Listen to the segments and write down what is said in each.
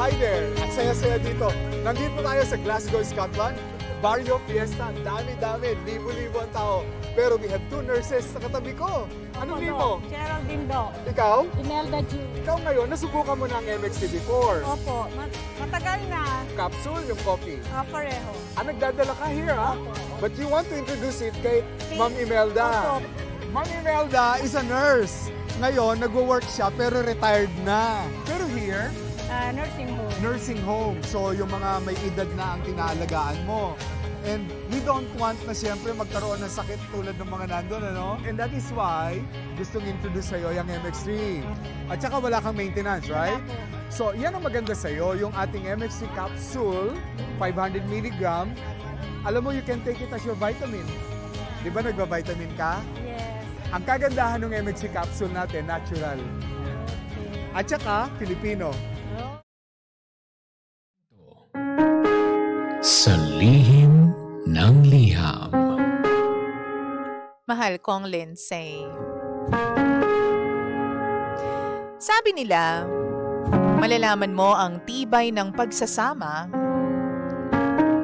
Hi there! Ang saya-saya dito. Nandito tayo sa Glasgow, Scotland. Barrio Fiesta. Dami-dami. Libo-libo ang tao. Pero we have two nurses sa katabi ko. Anong name mo? Geraldine Do. Ikaw? Imelda Ju. Ikaw ngayon, nasubukan mo na ang MXT before. Opo, matagal na. Capsule, yung coffee. Pareho. Nagdadala ka here, ha? Opo. But you want to introduce it kay Ma'am Imelda. Opo. Ma'am Imelda is a nurse. Ngayon, nagwo-work siya pero retired na. Pero here, Nursing home. nursing home. So, yung mga may edad na ang tinaalagaan mo. And we don't want na siyempre magkaroon ng sakit tulad ng mga nandun, ano? And that is why gustong introduce sa'yo yung MX3. At saka wala kang maintenance, right? Opo. So, yan ang maganda sa'yo, yung ating MX3 capsule, 500 mg. Alam mo, you can take it as your vitamin. Di ba nagba-vitamin ka? Yes. Ang kagandahan ng MX3 capsule natin, natural. Okay. At saka, Filipino. Sa lihim ng liham. Mahal kong Lindsay. Sabi nila, malalaman mo ang tibay ng pagsasama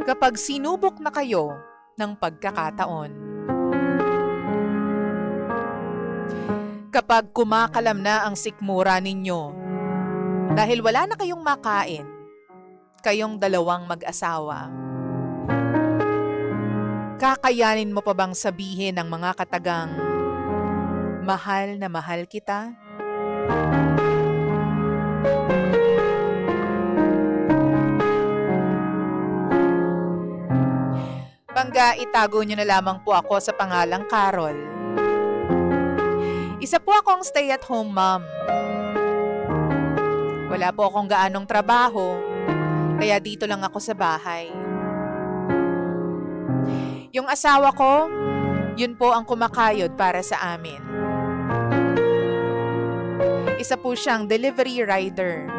kapag sinubok na kayo ng pagkakataon. Kapag kumakalam na ang sikmura ninyo dahil wala na kayong makain, kayong dalawang mag-asawa. Kakayanin mo pa bang sabihin ng mga katagang, mahal na mahal kita? Bangga, itago niyo na lamang po ako sa pangalang Carol. Isa po akong stay-at-home mom. Wala po akong gaanong trabaho, kaya dito lang ako sa bahay. Yung asawa ko, yun po ang kumakayod para sa amin. Isa po siyang delivery rider.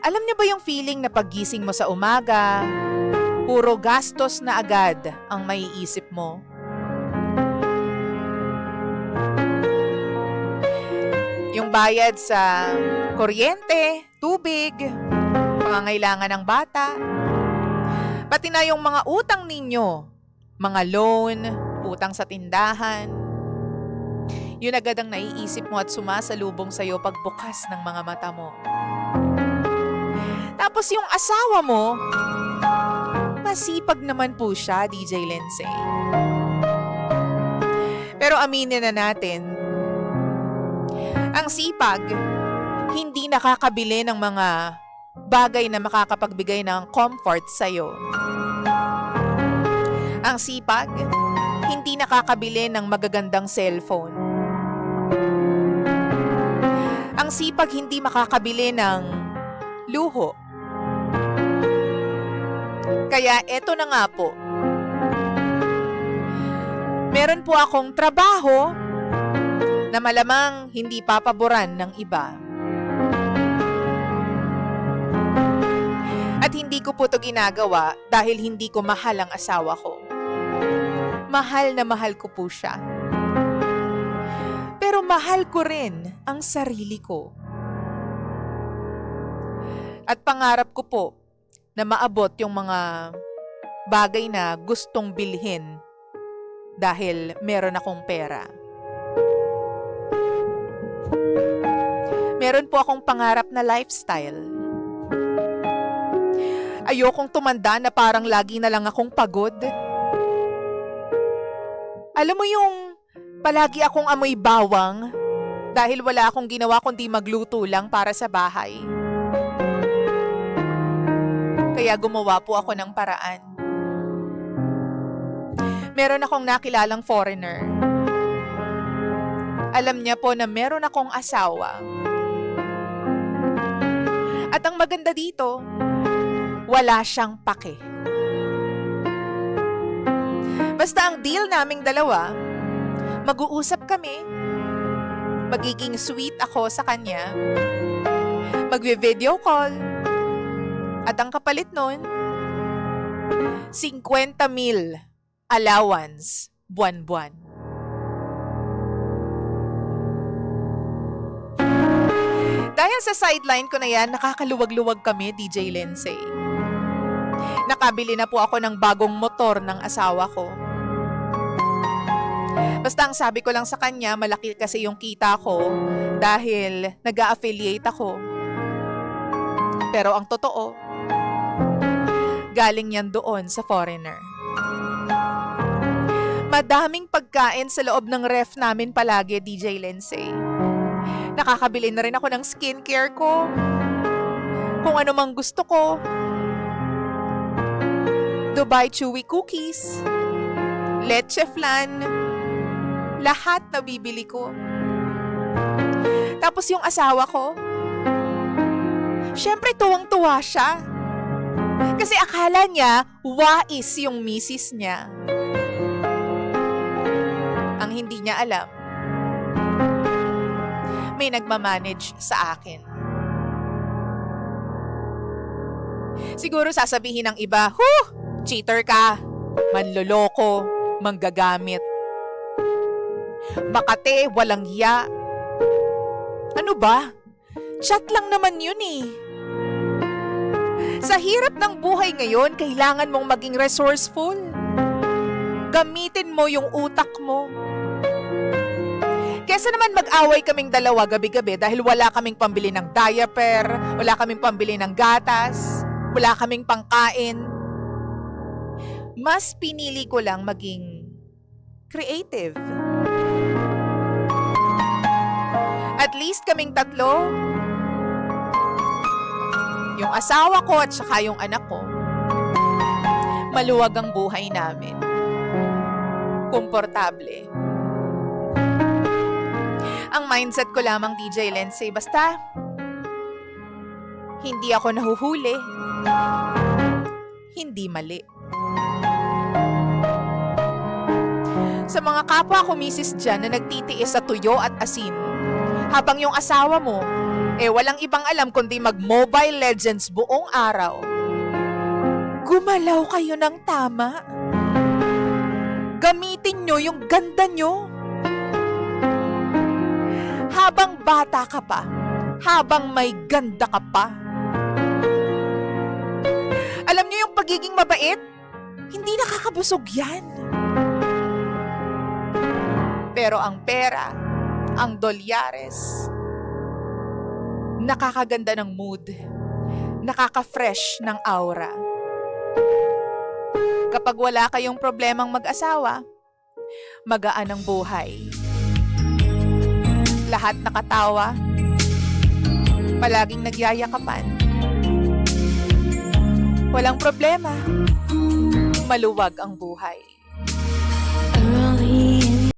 Alam niyo ba yung feeling na paggising mo sa umaga, puro gastos na agad ang maiisip mo? Yung bayad sa kuryente, tubig, pangangailangan ng bata, pati na yung mga utang ninyo, mga loan, utang sa tindahan. Yun agad ang naiisip mo at sumasalubong sa'yo pagbukas ng mga mata mo. Tapos yung asawa mo, masipag naman po siya, DJ Lindsay. Pero aminin na natin, ang sipag, hindi nakakabili ng mga bagay na makakapagbigay ng comfort sa'yo. Ang sipag, hindi nakakabili ng magagandang cellphone. Ang sipag, hindi makakabili ng luho. Kaya eto na nga po. Meron po akong trabaho na malamang hindi papaboran ng iba. At hindi ko po ito ginagawa dahil hindi ko mahal ang asawa ko. Mahal na mahal ko po siya. Pero mahal ko rin ang sarili ko. At pangarap ko po na maabot yung mga bagay na gustong bilhin dahil meron akong pera. Meron po akong pangarap na lifestyle. Ayokong tumanda na parang lagi na lang akong pagod. Alam mo yung palagi akong amoy bawang dahil wala akong ginawa kundi magluto lang para sa bahay. Kaya gumawa po ako ng paraan. Meron akong nakilalang foreigner. Alam niya po na meron akong asawa. At ang maganda dito, wala siyang pake. Basta ang deal naming dalawa, mag-uusap kami, magiging sweet ako sa kanya, magvi-video call, at ang kapalit nun, 50,000 allowance buwan-buwan. Dahil sa sideline ko na yan, nakakaluwag-luwag kami, DJ Lindsay. Nakabili na po ako ng bagong motor ng asawa ko. Basta ang sabi ko lang sa kanya, malaki kasi yung kita ko dahil nag-a-affiliate ako. Pero ang totoo, galing yan doon sa foreigner. Madaming pagkain sa loob ng ref namin palagi, DJ Lindsay. Nakakabili na rin ako ng skincare ko. Kung ano mang gusto ko. Dubai Chewy Cookies. Leche Flan. Lahat na bibili ko. Tapos yung asawa ko, syempre tuwang-tuwa siya. Kasi akala niya, wais yung misis niya. Ang hindi niya alam, may nagmamanage sa akin. Siguro sasabihin ng iba, cheater ka, manloloko, manggagamit. Bakate, walang hiya. Ano ba? Chat lang naman yun eh. Sa hirap ng buhay ngayon, kailangan mong maging resourceful. Gamitin mo yung utak mo. Kesa naman mag-away kaming dalawa gabi-gabi dahil wala kaming pambili ng diaper, wala kaming pambili ng gatas, wala kaming pangkain. Mas pinili ko lang maging creative. At least kaming tatlo, yung asawa ko at saka yung anak ko, maluwag ang buhay namin. Komportable. Ang mindset ko lamang, DJ Lindsay, basta hindi ako nahuhuli, hindi mali. Sa mga kapwa ko misis dyan na nagtitiis sa tuyo at asin, habang yung asawa mo, walang ibang alam kundi mag-Mobile Legends buong araw. Gumalaw kayo ng tama. Gamitin nyo yung ganda nyo. Habang bata ka pa, habang may ganda ka pa. Alam nyo yung pagiging mabait? Hindi nakakabusog yan. Pero ang pera, ang dolyares, nakakaganda ng mood, nakaka-fresh ng aura. Kapag wala kayong problemang mag-asawa, magaan ang buhay. Lahat nakatawa, palaging nagyayakapan. Walang problema, maluwag ang buhay.